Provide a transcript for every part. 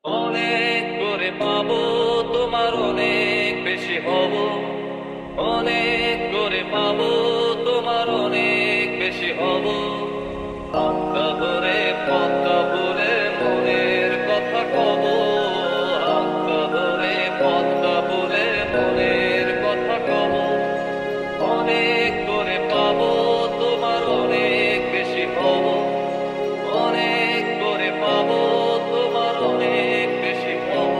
অনেক করে পাবো, তোমার অনেক বেশি হব। অনেক করে পাবো, তোমার অনেক বেশি হব। হাতটা ধরে পথটা ভুলে মনের কথা কব। হাতটা ধরে পথটা ভুলে মনের কথা কব। অনেক করে পাবো, তোমার অনেক বেশি হব। অনেক করে পাবো, তোমার অনেক বেশি হব।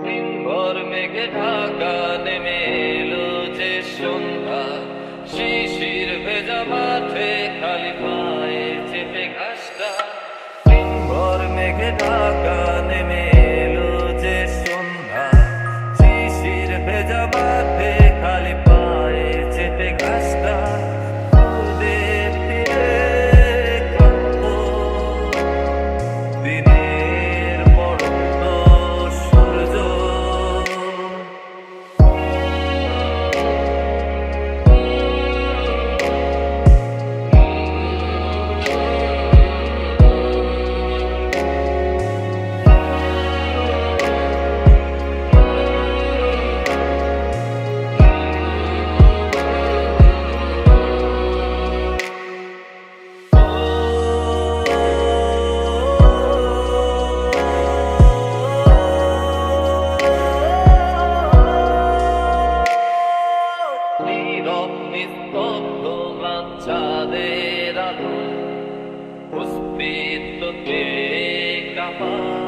দিনভর মেঘে ঢাকা নেমে এলো যে সন্ধ্যা, শিশির ভেজা মাঠে খালি পায়ে চেপে ঘাসটা। দিনভর মেঘে ঢাকা নেমে এলো যে সন্ধ্যা, শিশির ভেজা মাঠে খালি পায়ে চেপে ঘাসটা। নদীর তীরে ক্লান্ত দিনের পড়ন্ত সূর্য, নীরব নিস্তব্ধ চাঁদের আলো, অস্তিত্বকে কাঁপায়।